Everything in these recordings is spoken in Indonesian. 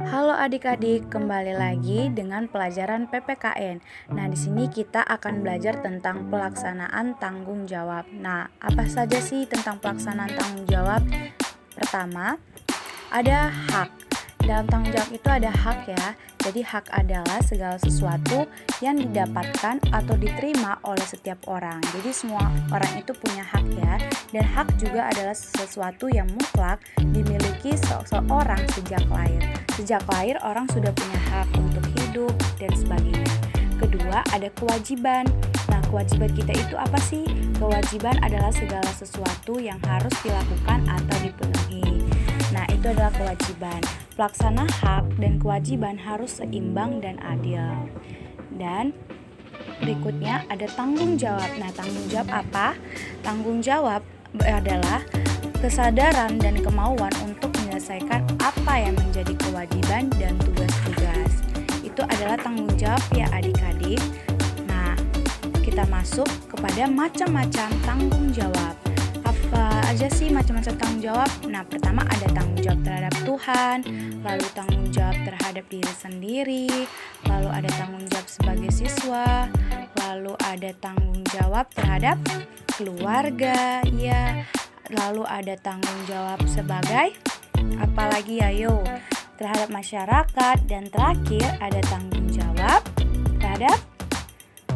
Halo adik-adik, kembali lagi dengan pelajaran PPKN. Nah, di sini kita akan belajar tentang pelaksanaan tanggung jawab. Nah, apa saja sih tentang pelaksanaan tanggung jawab? Pertama, ada hak. Dalam tanggung jawab itu ada hak ya. Jadi hak adalah segala sesuatu yang didapatkan atau diterima oleh setiap orang. Jadi semua orang itu punya hak ya. Dan hak juga adalah sesuatu yang mutlak dimiliki seseorang sejak lahir. Sejak lahir orang sudah punya hak untuk hidup dan sebagainya. Kedua, ada kewajiban. Nah, kewajiban kita itu apa sih? Kewajiban adalah segala sesuatu yang harus dilakukan atau dipenuhi. Nah, itu adalah kewajiban. Pelaksana hak dan kewajiban harus seimbang dan adil. Dan berikutnya ada tanggung jawab. Nah, tanggung jawab apa? Tanggung jawab adalah kesadaran dan kemauan untuk menyelesaikan apa yang menjadi kewajiban dan tugas-tugas. Itu adalah tanggung jawab ya adik-adik. Nah, kita masuk kepada macam-macam tanggung jawab. Apa aja sih macam-macam tanggung jawab? Nah, pertama ada tanggung jawab terhadap Tuhan, lalu tanggung jawab terhadap diri sendiri, lalu ada tanggung jawab sebagai siswa, lalu ada tanggung jawab terhadap keluarga, ya. Lalu ada tanggung jawab sebagai apalagi ayo terhadap masyarakat, dan terakhir ada tanggung jawab terhadap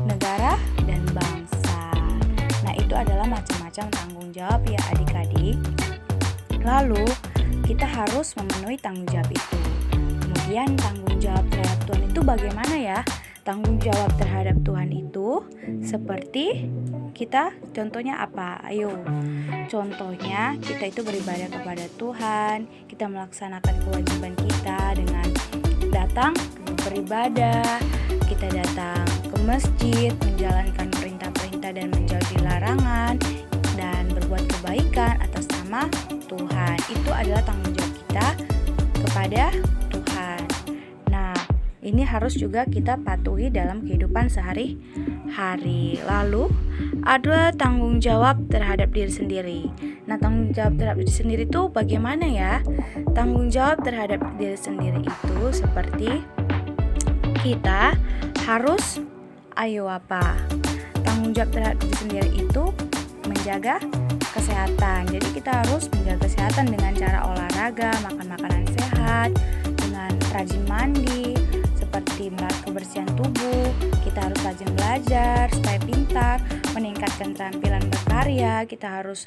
negara dan bangsa. Nah, itu adalah macam-macam tanggung jawab ya adik-adik. Lalu kita harus memenuhi tanggung jawab itu. Kemudian tanggung jawab terhadap Tuhan itu bagaimana ya? Tanggung jawab terhadap Tuhan itu seperti kita contohnya apa? Ayo. Contohnya kita itu beribadah kepada Tuhan, kita melaksanakan kewajiban kita dengan datang beribadah, kita datang ke masjid, menjalankan perintah-perintah dan menjauhi larangan, dan berbuat kebaikan atas nama Tuhan. Itu adalah tanggung jawab kita kepada Tuhan. Nah, ini harus juga kita patuhi dalam kehidupan sehari-hari. Lalu ada tanggung jawab terhadap diri sendiri. Nah, tanggung jawab terhadap diri sendiri itu bagaimana ya? Tanggung jawab terhadap diri sendiri itu seperti kita harus tanggung jawab terhadap diri sendiri itu menjaga kesehatan. Jadi kita harus menjaga kesehatan dengan cara olahraga, makan makanan sehat, dengan rajin mandi, seperti merawat kebersihan tubuh. Kita harus rajin belajar supaya pintar, meningkatkan keterampilan berkarya. Kita harus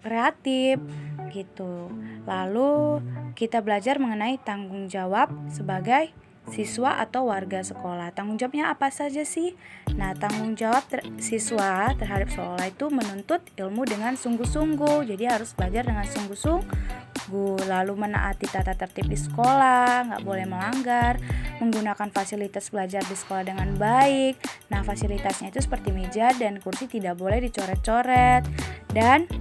kreatif gitu. Lalu kita belajar mengenai tanggung jawab sebagai siswa atau warga sekolah. Tanggung jawabnya apa saja sih? Nah, tanggung jawab siswa terhadap sekolah itu menuntut ilmu dengan sungguh-sungguh. Jadi harus belajar dengan sungguh-sungguh. Lalu menaati tata tertib di sekolah, nggak boleh melanggar, menggunakan fasilitas belajar di sekolah dengan baik. Nah, fasilitasnya itu seperti meja dan kursi tidak boleh dicoret-coret, dan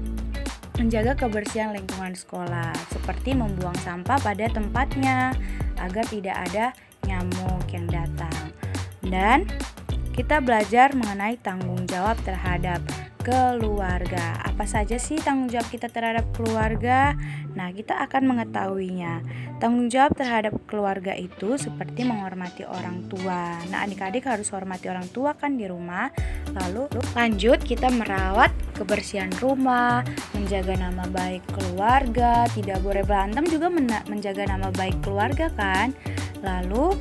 menjaga kebersihan lingkungan sekolah, seperti membuang sampah pada tempatnya agar tidak ada nyamuk yang datang. Dan kita belajar mengenai tanggung jawab terhadap keluarga. Apa saja sih tanggung jawab kita terhadap keluarga? Nah, kita akan mengetahuinya. Tanggung jawab terhadap keluarga itu seperti menghormati orang tua. Nah, adik-adik harus hormati orang tua kan di rumah. Lalu lanjut kita merawat kebersihan rumah, menjaga nama baik keluarga, tidak boleh berantem juga menjaga nama baik keluarga kan. Lalu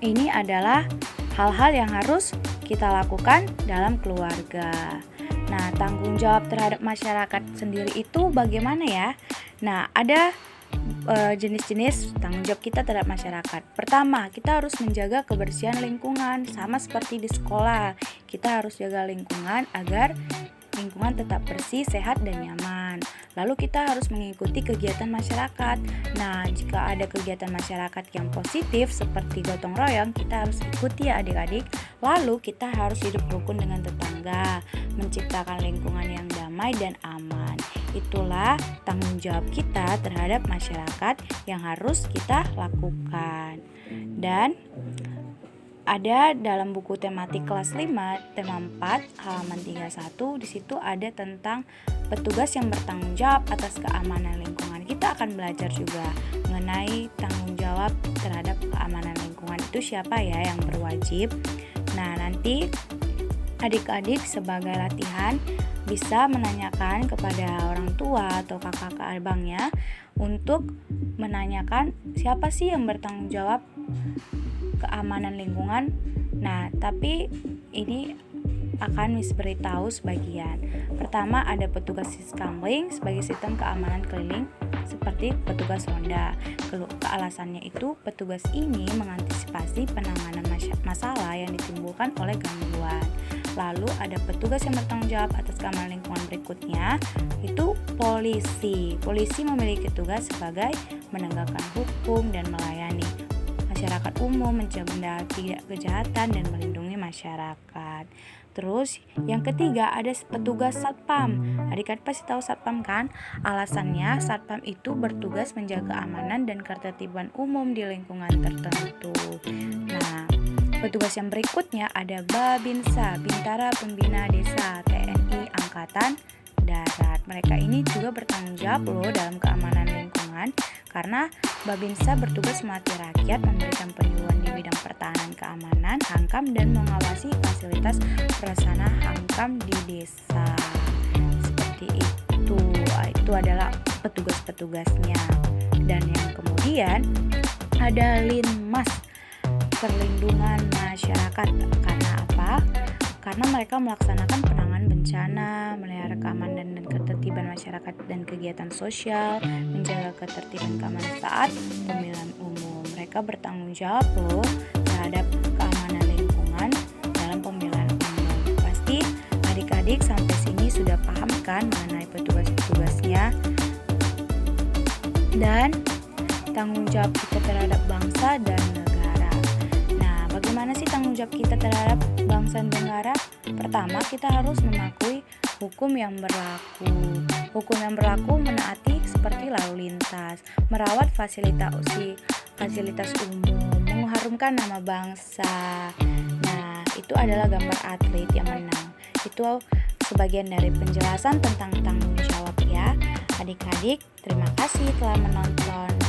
ini adalah hal-hal yang harus kita lakukan dalam keluarga. Nah, tanggung jawab terhadap masyarakat sendiri itu bagaimana ya? Nah, ada jenis-jenis tanggung jawab kita terhadap masyarakat. Pertama, kita harus menjaga kebersihan lingkungan, sama seperti di sekolah. Kita harus jaga lingkungan agar lingkungan tetap bersih, sehat, dan nyaman. Lalu kita harus mengikuti kegiatan masyarakat. Nah, jika ada kegiatan masyarakat yang positif seperti gotong royong, kita harus ikuti ya adik-adik. Lalu kita harus hidup rukun dengan tetangga, menciptakan lingkungan yang damai dan aman. Itulah tanggung jawab kita terhadap masyarakat yang harus kita lakukan. Dan ada dalam buku tematik kelas 5, tema 4, halaman 31, di situ ada tentang petugas yang bertanggung jawab atas keamanan lingkungan. Kita akan belajar juga mengenai tanggung jawab terhadap keamanan lingkungan itu siapa ya yang berwajib. Nah, nanti adik-adik sebagai latihan bisa menanyakan kepada orang tua atau kakak abangnya untuk menanyakan siapa sih yang bertanggung jawab keamanan lingkungan. Nah, tapi ini akan beritahu sebagian. Pertama, ada petugas Siskamling sebagai sistem keamanan keliling seperti petugas ronda. Alasannya itu petugas ini mengantisipasi penanganan masalah yang ditimbulkan oleh gangguan. Lalu ada petugas yang bertanggung jawab atas keamanan lingkungan berikutnya, itu polisi. Polisi memiliki tugas sebagai menegakkan hukum dan melayani masyarakat umum, mencegah kejahatan dan melindungi masyarakat. Terus yang ketiga ada petugas satpam. Adik-adik pasti tahu satpam kan? Alasannya satpam itu bertugas menjaga keamanan dan ketertiban umum di lingkungan tertentu. Nah, petugas yang berikutnya ada Babinsa, Bintara Pembina Desa TNI Angkatan Darat. Mereka ini juga bertanggung jawab loh dalam keamanan lingkungan, karena Babinsa bertugas melatih rakyat, memberikan penyuluhan di bidang pertahanan keamanan, hankam, dan mengawasi fasilitas prasarana hankam di desa. Seperti itu. Itu adalah petugas-petugasnya. Dan yang kemudian ada Linmas, perlindungan masyarakat. Karena apa? Karena mereka melaksanakan penanganan bencana, melihara keamanan dan ketertiban masyarakat dan kegiatan sosial, menjaga ketertiban keamanan saat pemilihan umum. Mereka bertanggung jawab loh terhadap keamanan lingkungan dalam pemilihan umum. Pasti adik-adik sampai sini sudah paham kan mengenai petugas-petugasnya dan tanggung jawab kita terhadap bangsa dan negara. Nah, bagaimana sih tanggung jawab kita terhadap bangsa dan negara? Pertama, kita harus mematuhi hukum yang berlaku. Hukum yang berlaku menaati seperti lalu lintas, merawat fasilitas umum, mengharumkan nama bangsa. Nah, itu adalah gambar atlet yang menang. Itu sebagian dari penjelasan tentang tanggung jawab ya. Adik-adik, terima kasih telah menonton.